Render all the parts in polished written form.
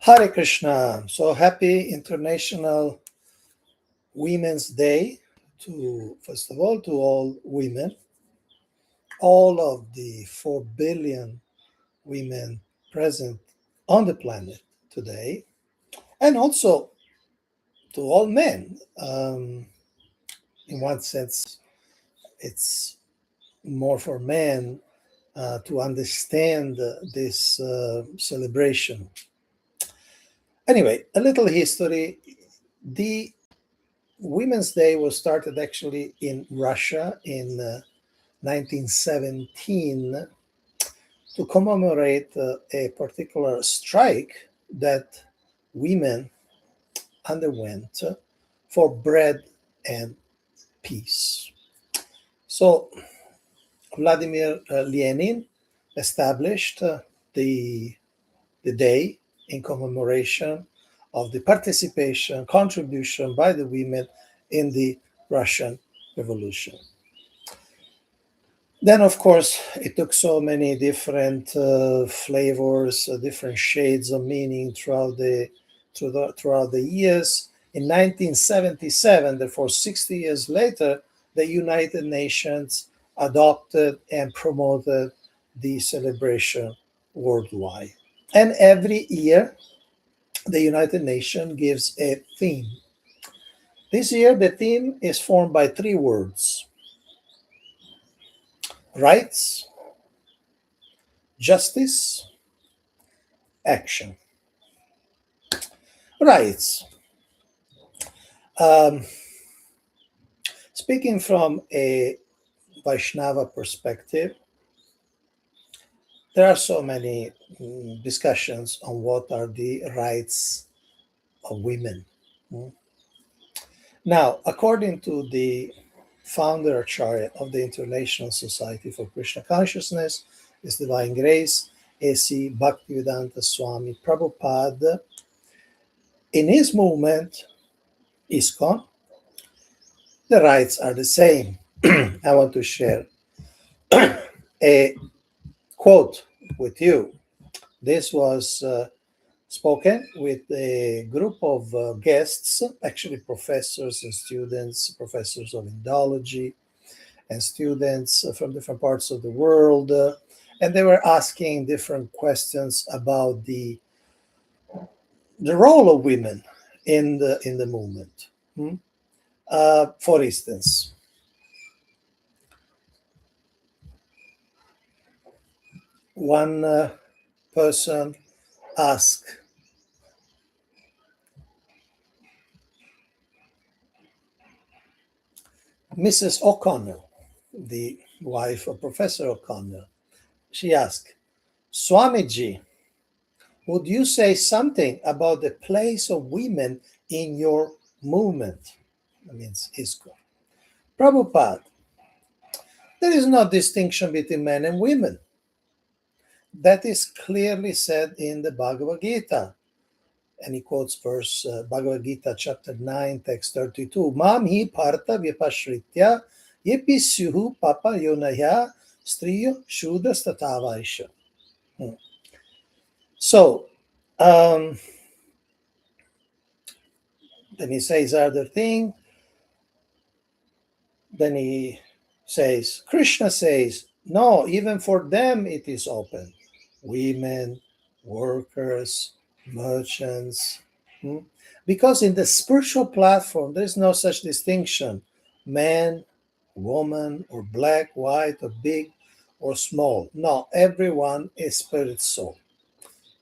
Hare Krishna. So happy International Women's Day to, first of all, to all women, all of the 4 billion women present on the planet today, and also to all men. In one sense, it's more for men to understand this celebration. Anyway, a little history. The Women's Day was started actually in Russia in 1917 to commemorate a particular strike that women underwent for bread and peace. So Vladimir Lenin established the day in commemoration of the participation, contribution by the women in the Russian Revolution. Then, of course, it took so many different flavors, different shades of meaning throughout the years. In 1977, therefore 60 years later, the United Nations adopted and promoted the celebration worldwide. And every year, the United Nations gives a theme. This year, the theme is formed by 3 words: rights, justice, action. Rights. Speaking from a Vaishnava perspective, there are so many discussions on what are the rights of women. Now, according to the founder Acharya of the International Society for Krishna Consciousness, His Divine Grace, A.C. Bhaktivedanta Swami Prabhupada, in his movement, ISKCON, the rights are the same. I want to share a quote with you. This was spoken with a group of guests, actually professors and students, professors of Indology and students from different parts of the world. And they were asking different questions about the role of women in the movement. For instance, one person asked, Mrs. O'Connor, the wife of Professor O'Connor, she asked, Swamiji, would you say something about the place of women in your movement? That means ISKCON. Prabhupada, there is no distinction between men and women. That is clearly said in the Bhagavad Gita. And he quotes verse Bhagavad Gita chapter 9, text 32. Mam hi partha vipashritya yepi syuhu papa yonaya striyo shudas tatavaisha. So, then he says other thing. Then he says, Krishna says, no, even for them it is open. Women, workers, merchants. Because in the spiritual platform, there's no such distinction. Man, woman, or black, white, or big, or small. No, everyone is spirit soul.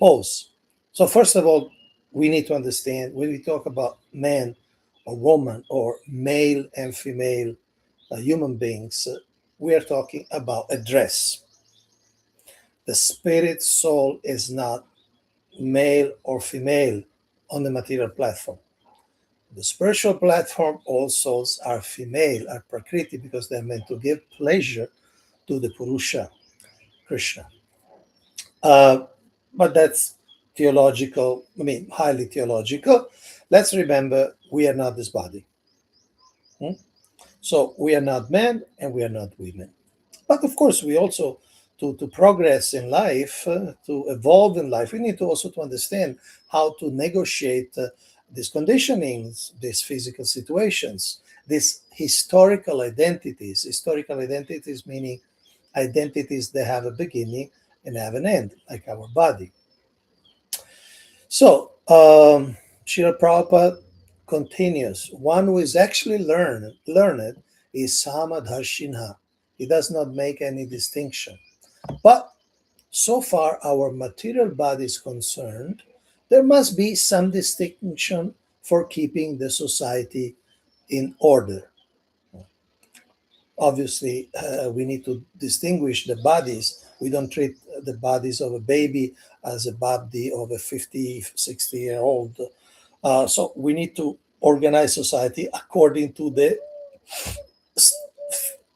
Pause. So first of all, we need to understand when we talk about man or woman or male and female human beings, we are talking about a dress. The spirit soul is not male or female on the material platform. The spiritual platform, all souls are female, are prakriti, because they're meant to give pleasure to the Purusha, Krishna. But that's theological, highly theological. Let's remember, we are not this body. So we are not men and we are not women. But of course, we also to progress in life, to evolve in life, we need to also to understand how to negotiate these conditionings, these physical situations, these historical identities meaning identities that have a beginning and have an end, like our body. So, Srila Prabhupada continues, one who is actually learned is Samadharshinha. He does not make any distinction. But so far our material body is concerned, there must be some distinction for keeping the society in order. Obviously, we need to distinguish the bodies. We don't treat the bodies of a baby as a body of a 50, 60-year-old. So we need to organize society according to the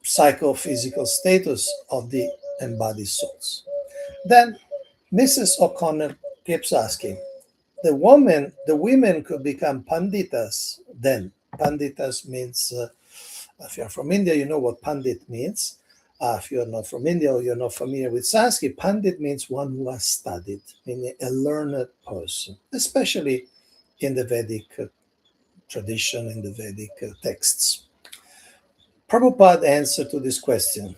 psychophysical status of the embodied souls. Then Mrs. O'Connor keeps asking, the women could become panditas then. Panditas means, if you're from India, you know what pandit means. If you're not from India or you're not familiar with Sanskrit, pandit means one who has studied, meaning a learned person, especially in the Vedic tradition, in the Vedic texts. Prabhupada answered to this question,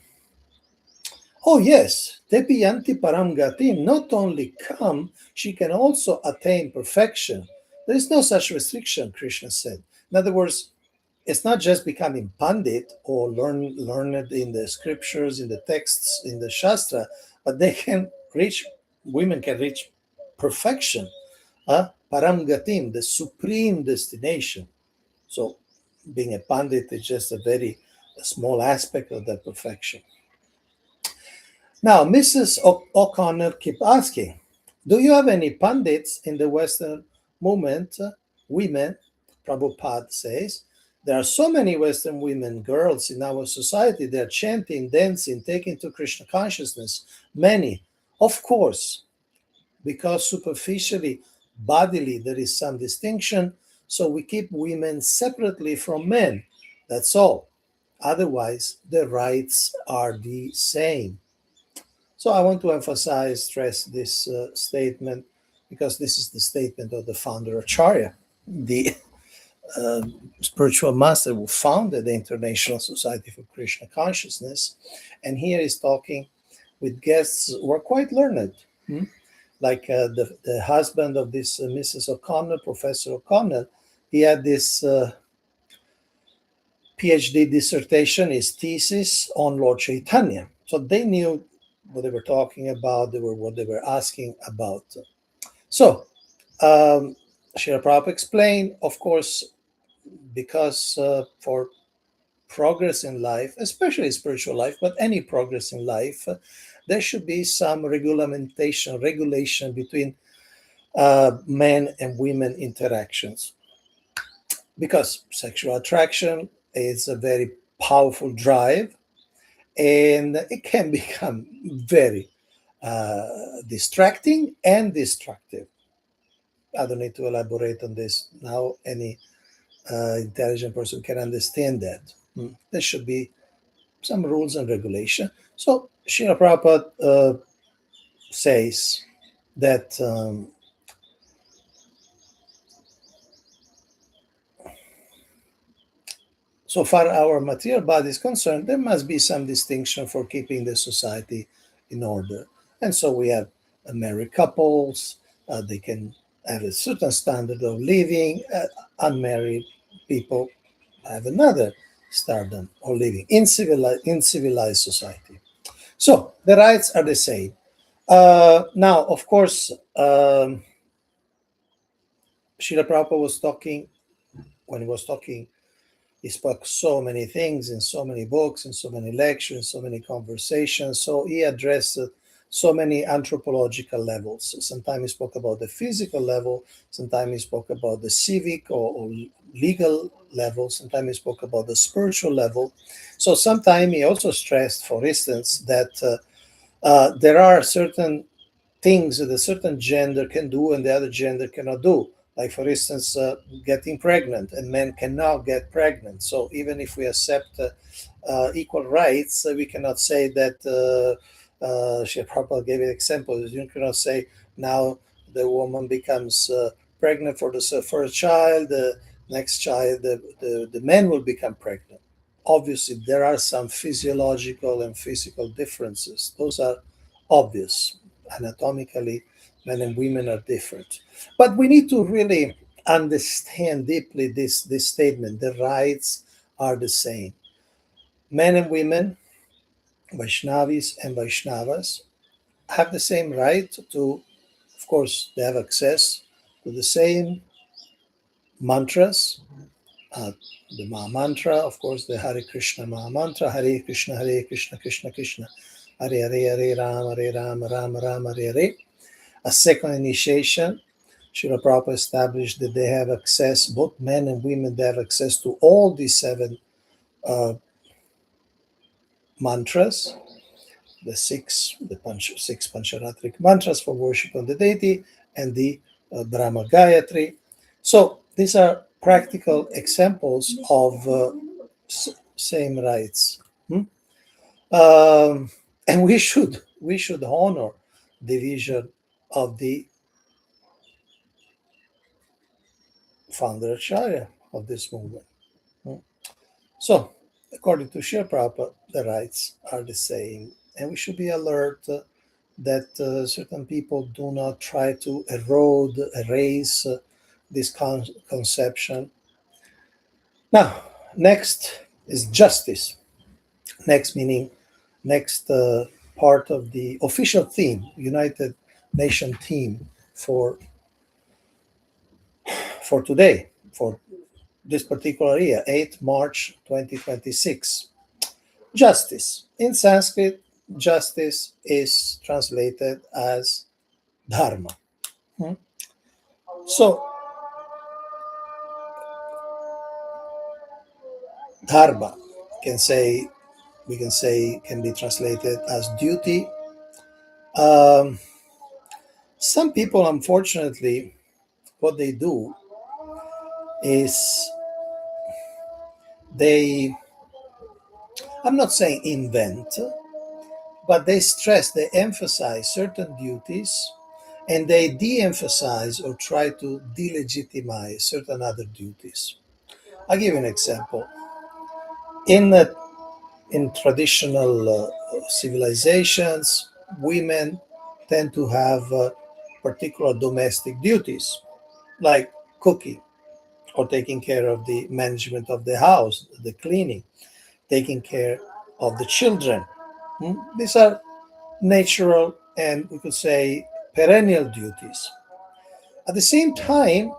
oh yes, Devi Yanti Param Gatim, not only come, she can also attain perfection. There is no such restriction, Krishna said. In other words, it's not just becoming pandit or learned in the scriptures, in the texts, in the Shastra, but women can reach perfection, Param Gatim, the supreme destination. So being a pandit is just a very small aspect of that perfection. Now, Mrs. O'Connor keep asking, do you have any pandits in the Western movement, women? Prabhupada says, there are so many Western women, girls in our society, they are chanting, dancing, taking to Krishna consciousness. Many, of course, because superficially, bodily, there is some distinction, so we keep women separately from men. That's all. Otherwise, the rights are the same. So I want to stress this statement because this is the statement of the founder Acharya, the spiritual master who founded the International Society for Krishna Consciousness. And here he's talking with guests who are quite learned, like the husband of this Mrs. O'Connor, Professor O'Connor. He had this PhD dissertation, his thesis on Lord Chaitanya. So they knew what they were talking about, what they were asking about. So, Srila Prabhupada explained, of course, because for progress in life, especially spiritual life, but any progress in life, there should be some regulation between men and women interactions. Because sexual attraction is a very powerful drive, and it can become very distracting and destructive. I don't need to elaborate on this now. Any intelligent person can understand that. There should be some rules and regulation. So Srila Prabhupada says that so far our material body is concerned, there must be some distinction for keeping the society in order. And so we have married couples, they can have a certain standard of living. Unmarried people have another standard of living in civilized society. So the rights are the same. Now, of course, Srila Prabhupada was talking, when he was talking, he spoke so many things in so many books, in so many lectures, so many conversations. So he addressed so many anthropological levels. Sometimes he spoke about the physical level, sometimes he spoke about the civic or legal level, sometimes he spoke about the spiritual level. So sometimes he also stressed, for instance, that there are certain things that a certain gender can do and the other gender cannot do. Like, for instance, getting pregnant, and men cannot get pregnant. So even if we accept equal rights, we cannot say that Srila Prabhupada gave an example. You cannot say now the woman becomes pregnant for the first child, the next child, the man will become pregnant. Obviously, there are some physiological and physical differences. Those are obvious. Anatomically, men and women are different. But we need to really understand deeply this statement. The rights are the same. Men and women, Vaishnavis and Vaishnavas, have the same right to, of course, they have access to the same mantras, uh, the Maha Mantra, of course, the Hare Krishna Maha Mantra, Hare Krishna, Krishna Krishna, Hare Hare, Hare Rama, Rama Rama, Hare Hare. A second initiation, Srila Prabhupada established that they have access, both men and women, they have access to all these seven uh, mantras, six Pancharatric mantras for worship of the deity, and the Brahma Gayatri. So these are practical examples of same rights. And we should honor the vision of the founder Acharya of this movement. Hmm. So, according to Srila Prabhupada, the rights are the same, and we should be alert that certain people do not try to erase this conception. Now, next is justice. Next meaning, next part of the official theme, United Nation theme for today, for this particular year, 8th March 2026. Justice. In Sanskrit, justice is translated as dharma. Hmm? So, dharma can say we can say can be translated as duty. Um, some people, unfortunately, what they do is they, I'm not saying invent, but they emphasize certain duties and they de-emphasize or try to delegitimize certain other duties. I'll give you an example. In traditional civilizations, women tend to have particular domestic duties, like cooking or taking care of the management of the house, the cleaning, taking care of the children. These are natural and we could say perennial duties. At the same time,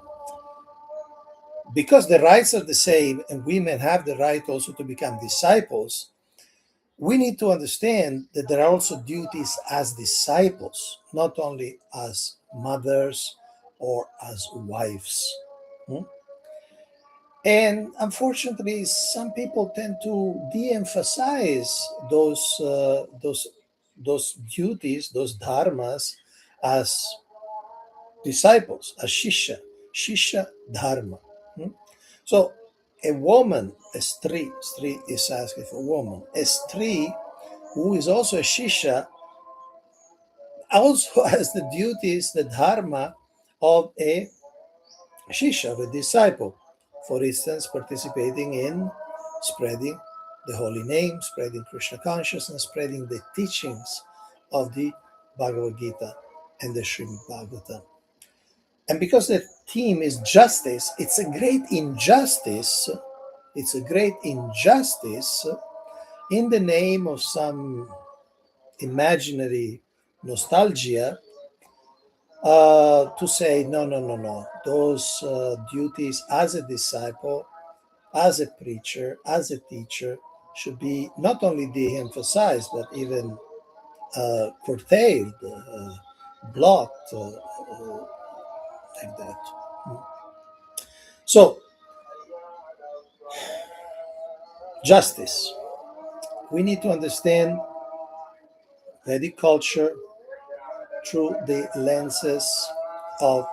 because the rights are the same and women have the right also to become disciples, we need to understand that there are also duties as disciples, not only as mothers or as wives. Hmm? And unfortunately, some people tend to de-emphasize those duties, those dharmas, as disciples, as shisha dharma. Hmm? So, a woman, a stri is asking for woman, a stri who is also a shisha also has the duties, the dharma of a shisha, of a disciple. For instance, participating in spreading the holy name, spreading Krishna consciousness, spreading the teachings of the Bhagavad Gita and the Srimad Bhagavatam. And because the theme is justice, it's a great injustice. It's a great injustice in the name of some imaginary nostalgia to say, no. Those duties as a disciple, as a preacher, as a teacher should be not only de emphasized, but even curtailed, blocked, like that. So, justice. We need to understand Vedic culture through the lenses of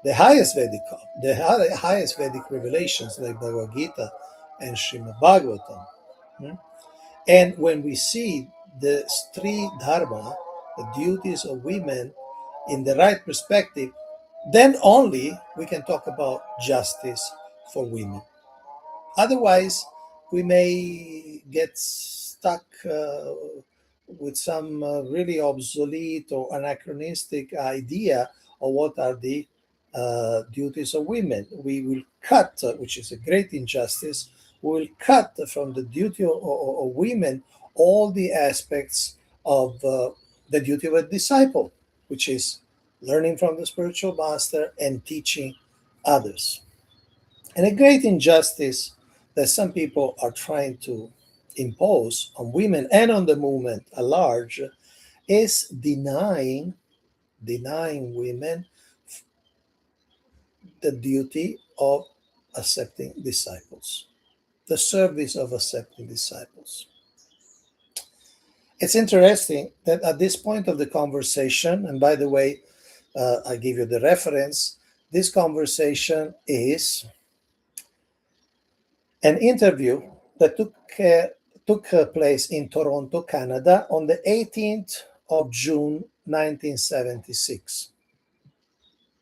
the highest Vedic revelations like Bhagavad Gita and Srimad Bhagavatam. And when we see the Stri Dharma, the duties of women, in the right perspective, then only we can talk about justice for women. Otherwise, we may get stuck with some really obsolete or anachronistic idea of what are the duties of women. We will cut, which is a great injustice, we will cut from the duty of women all the aspects of the duty of a disciple, which is learning from the spiritual master and teaching others. And a great injustice that some people are trying to impose on women and on the movement at large is denying women the duty of accepting disciples, the service of accepting disciples. It's interesting that at this point of the conversation, and by the way, I give you the reference, this conversation is an interview that took place in Toronto, Canada, on the 18th of June, 1976.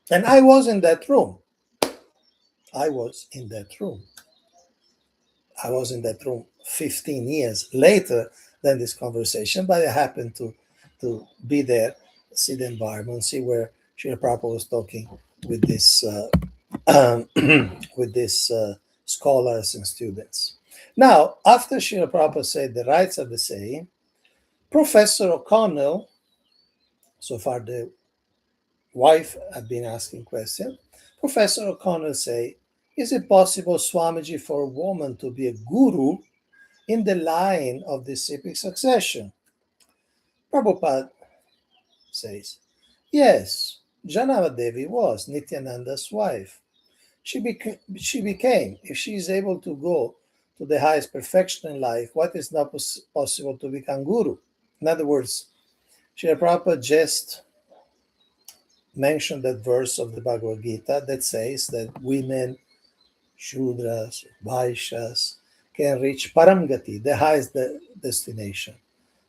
And I was in that room. I was in that room. I was in that room 15 years later than this conversation, but I happened to be there, see the environment, see where Srila Prabhupada was talking with this um, with these scholars and students. Now, after Srila Prabhupada said the rights are the same, Professor O'Connell, so far the wife had been asking questions, Professor O'Connell say, is it possible, Swamiji, for a woman to be a guru in the line of disciplic succession? Prabhupada says, yes, Janava Devi was Nityananda's wife. She became, if she is able to go to the highest perfection in life, what is not possible to become guru? In other words, Srila Prabhupada just mentioned that verse of the Bhagavad Gita that says that women, Shudras, Vaishyas, can reach Paramgati, the highest destination.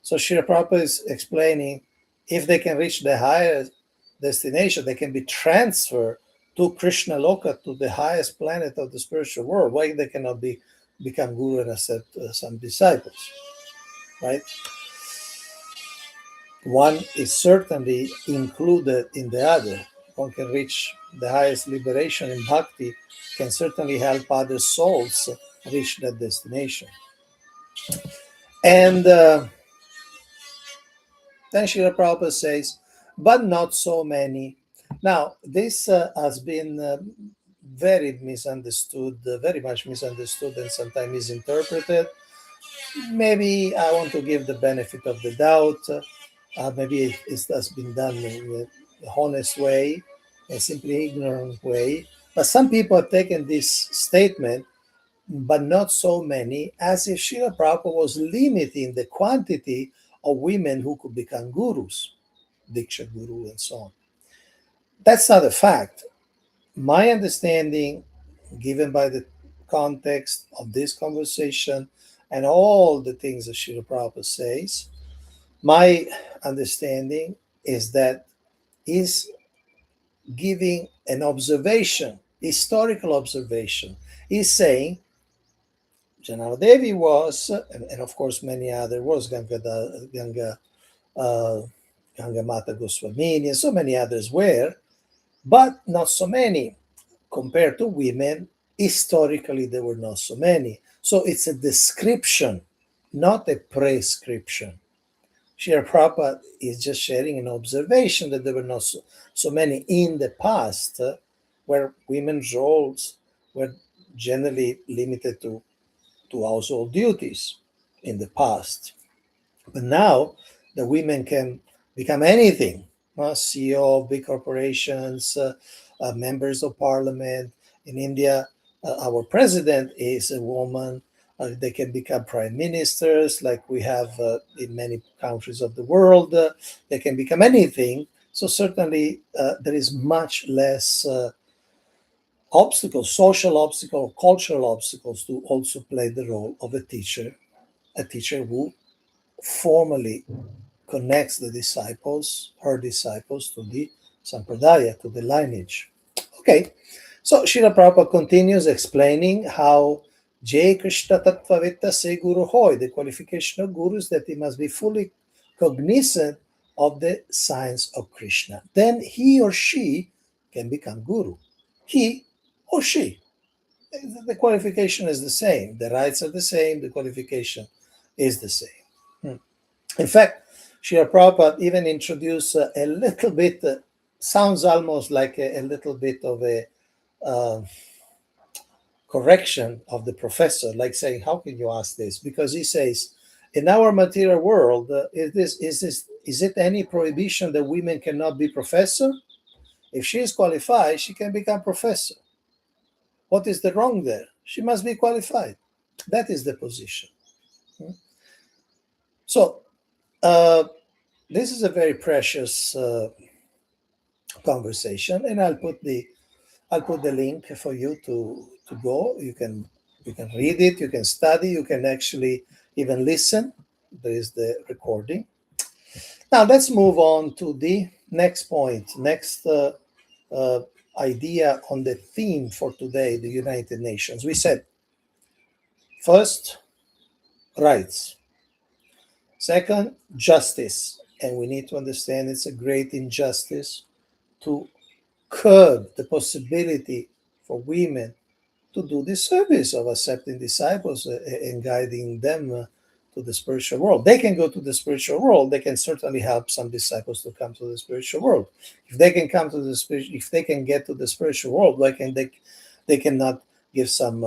So Srila Prabhupada is explaining if they can reach the highest destination, they can be transferred to Krishna Loka, to the highest planet of the spiritual world. Why they cannot become guru and accept some disciples, right? One is certainly included in the other. One can reach the highest liberation in bhakti, can certainly help other souls reach that destination. And then Srila Prabhupada says, but not so many. Now, this has been very misunderstood, very much misunderstood, and sometimes misinterpreted. Maybe I want to give the benefit of the doubt. Maybe it has been done in a honest way, a simply ignorant way. But some people have taken this statement, but not so many, as if Srila Prabhupada was limiting the quantity of women who could become gurus, Diksha Guru, and so on. That's not a fact. My understanding, given by the context of this conversation and all the things that Srila Prabhupada says, my understanding is that he's giving an observation, historical observation. He's saying Janava Devi was, and of course many other was, uh, Ganga Mata Goswamini, and so many others were, but not so many. Compared to women, historically there were not so many. So it's a description, not a prescription. Srila Prabhupada is just sharing an observation that there were not so many in the past, where women's roles were generally limited to household duties in the past. But now the women can become anything, CEO of big corporations, members of parliament. In India, our president is a woman. They can become prime ministers, like we have in many countries of the world. They can become anything. So certainly there is much less obstacles, social cultural obstacles to also play the role of a teacher who formally connects the disciples, her disciples, to the Sampradaya, to the lineage. Okay, so Srila Prabhupada continues explaining how Jai Krishna Tattvavetta Se Guru Hoy, the qualification of gurus, that he must be fully cognizant of the signs of Krishna. Then he or she can become guru. He or she. The qualification is the same. The rights are the same. The qualification is the same. In fact, Srila Prabhupada even introduced a little bit, sounds almost like a little bit of a uh, correction of the professor, like saying, "How can you ask this?" Because he says, "In our material world, is it any prohibition that women cannot be professor? If she is qualified, she can become professor. What is the wrong there? She must be qualified." That is the position. So uh, this is a very precious conversation, and I'll put the link for you to go. You can read it, you can study, you can actually even listen. There is the recording. Now let's move on to the next point, next uh, idea on the theme for today, the United Nations. We said first, rights. Second, justice. And we need to understand it's a great injustice to curb the possibility for women to do the service of accepting disciples and guiding them to the spiritual world. They can go to the spiritual world. They can certainly help some disciples to come to the spiritual world. If they can come to the if they can get to the spiritual world, why can they cannot give some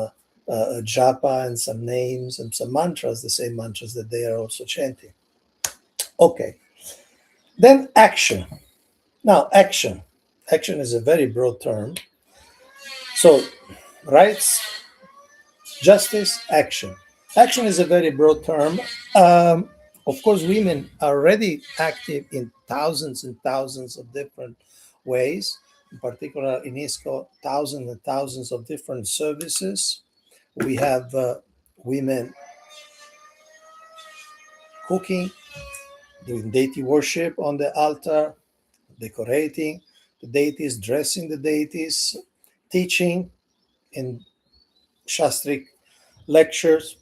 japa and some names and some mantras, the same mantras that they are also chanting. Okay. Then action. Now action. Action is a very broad term. So rights, justice, action. Action is a very broad term. Of course, women are already active in thousands and thousands of different ways. In particular, in ISKCON, thousands and thousands of different services. We have women cooking, doing deity worship on the altar, decorating the deities, dressing the deities, teaching in Shastric lectures.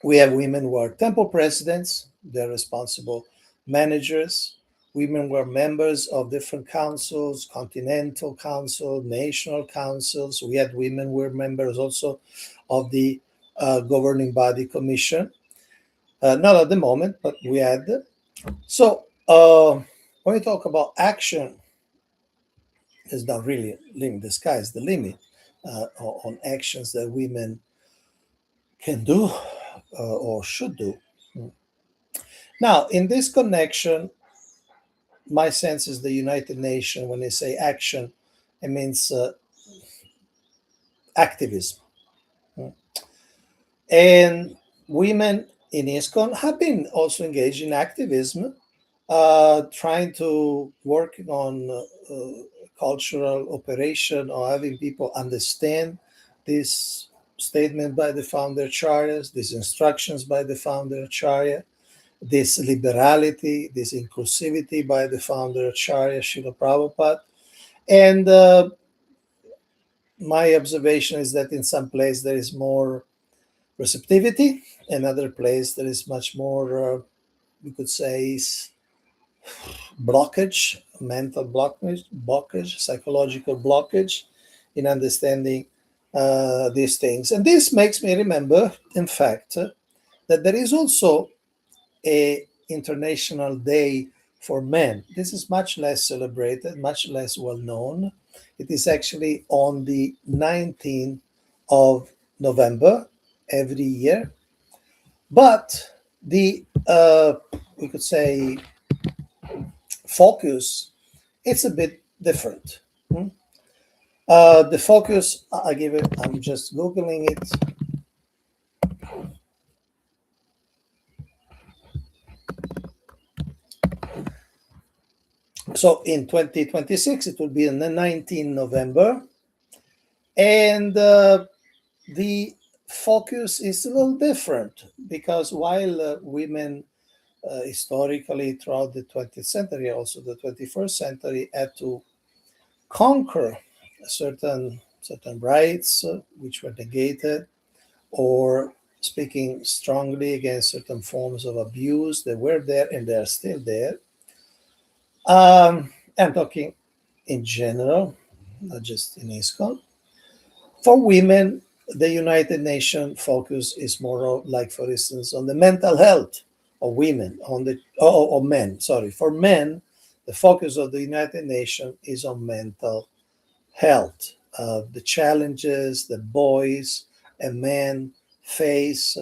We have women who are temple presidents, they're responsible managers. Women were members of different councils, continental council, national councils. We had women who were members also of the governing body commission. Not at the moment, but we had. So when we talk about action, it's not really limit. The sky is the limit on actions that women can do or should do. Now, in this connection, my sense is the United Nations, when they say action, it means activism. And women in ISKCON have been also engaged in activism, trying to work on cultural operation or having people understand this statement by the founder Acharyas, these instructions by the founder Acharya, this liberality, this inclusivity by the founder Acharya Srila Prabhupada. And my observation is that in some place there is more receptivity, in other place there is much more, we could say, blockage, mental blockage, psychological blockage in understanding these things. And this makes me remember, in fact, that there is also a international day for men. This is much less celebrated, much less well known. It is actually on the 19th of November every year. But the, we could say, focus, it's a bit different. The focus, I give it, I'm just Googling it. So in 2026, it will be on the 19th November. And the focus is a little different because while women historically throughout the 20th century, also the 21st century, had to conquer certain rights which were negated, or speaking strongly against certain forms of abuse that were there and they are still there. I'm talking in general, not just in ISKCON. For women, the United Nations focus is more like, for instance, on the mental health of women, on the of men. Sorry, for men, the focus of the United Nations is on mental health, the challenges that boys and men face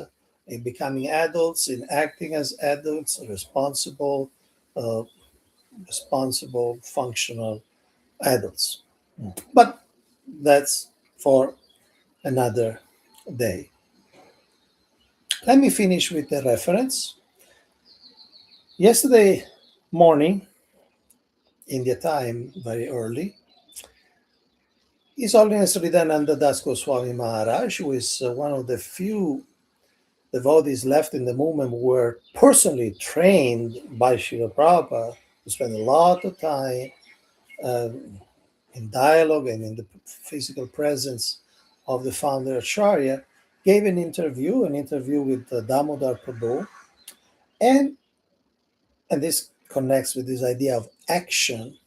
in becoming adults, in acting as adults, uh, responsible, functional adults. But that's for another day. Let me finish with the reference. Yesterday morning, India time, very early, His Holiness Ridananda Das Goswami Maharaj, who is one of the few devotees left in the movement who were personally trained by Srila Prabhupada, who spent a lot of time uh, in dialogue and in the physical presence of the founder Acharya, gave an interview with Damodar Prabhu, and and this connects with this idea of action.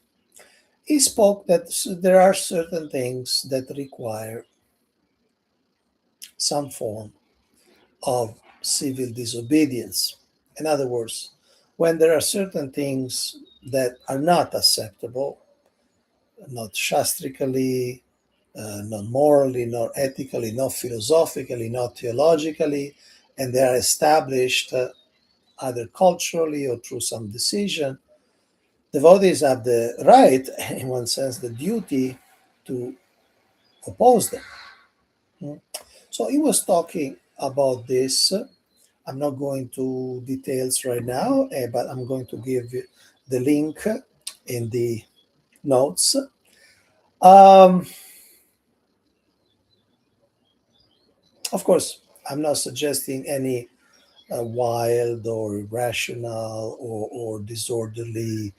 He spoke that there are certain things that require some form of civil disobedience. In other words, when there are certain things that are not acceptable, not shastrically, not morally, not ethically, not philosophically, not theologically, and they are established either culturally or through some decision, devotees have the right, in one sense, the duty to oppose them. Hmm. So he was talking about this. I'm not going to details right now, but I'm going to give you the link in the notes. Um, of course, I'm not suggesting any wild or irrational or disorderly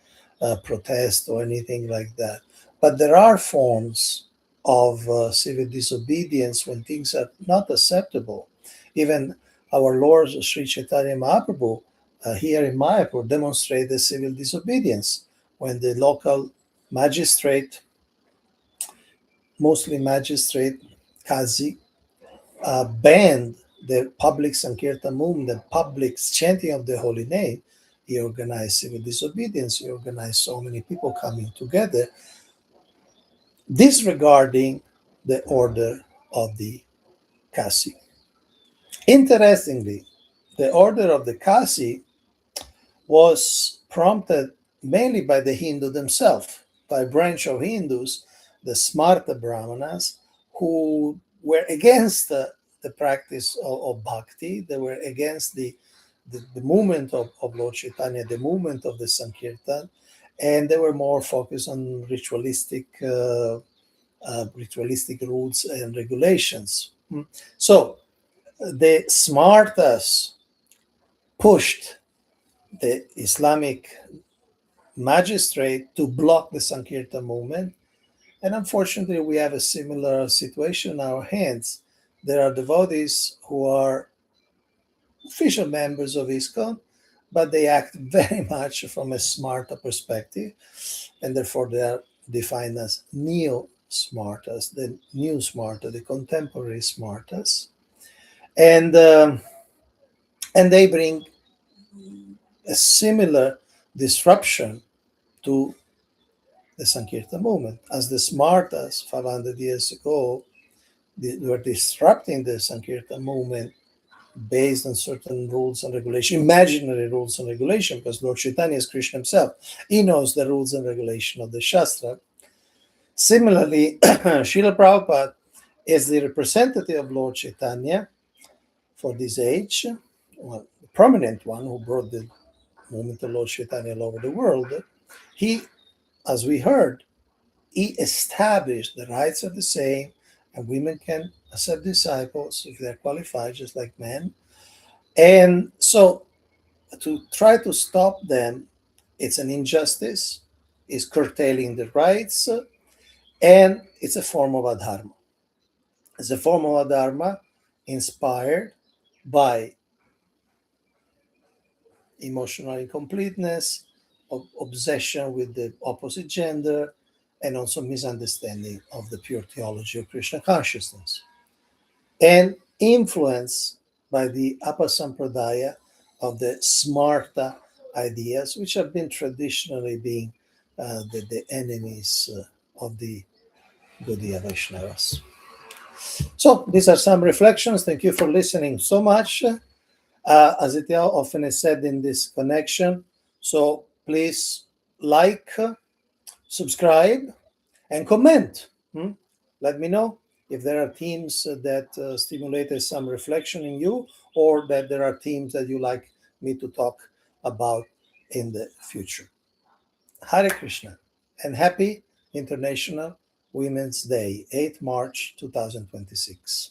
protest or anything like that. But there are forms of civil disobedience when things are not acceptable. Even our Lord Sri Chaitanya Mahaprabhu here in Mayapur demonstrated civil disobedience when the local magistrate, Muslim magistrate, Qazi, banned the public Sankirtan movement, the public chanting of the holy name. He organized civil disobedience. He organized so many people coming together, disregarding the order of the Kasi. Interestingly, the order of the Kasi was prompted mainly by the Hindu themselves, by a branch of Hindus, the Smarta Brahmanas, who were against the practice of bhakti. They were against the movement of Lord Chaitanya, the movement of the Sankirtan, and they were more focused on ritualistic rules and regulations. So the Smartas pushed the Islamic magistrate to block the Sankirtan movement. And unfortunately, we have a similar situation in our hands. There are devotees who are official members of ISKCON, but they act very much from a smarta perspective, and therefore they are defined as neo smartas, the new smarta, the contemporary smartas, and they bring a similar disruption to the Sankirtan movement. As the Smartas 500 years ago, they were disrupting the Sankirtan movement based on certain rules and regulation, imaginary rules and regulation, because Lord Chaitanya is Krishna himself. He knows the rules and regulation of the Shastra. Similarly, Srila Prabhupada is the representative of Lord Chaitanya for this age, well, the prominent one who brought the movement of Lord Chaitanya all over the world. He, as we heard, he established the rights are the same, and women can accept disciples if they're qualified, just like men. And so to try to stop them, it's an injustice, it's curtailing the rights, and it's a form of adharma. It's a form of adharma inspired by emotional incompleteness, obsession with the opposite gender, and also misunderstanding of the pure theology of Krishna consciousness, and influenced by the Apasampradaya of the smarta ideas, which have been traditionally being the enemies of the Gaudiya Vaishnavas. So these are some reflections. Thank you for listening so much. As it often is said in this connection, so please like, subscribe, and comment. Let me know if there are themes that stimulated some reflection in you, or that there are themes that you like me to talk about in the future. Hare Krishna, and happy International Women's Day, 8th March 2026.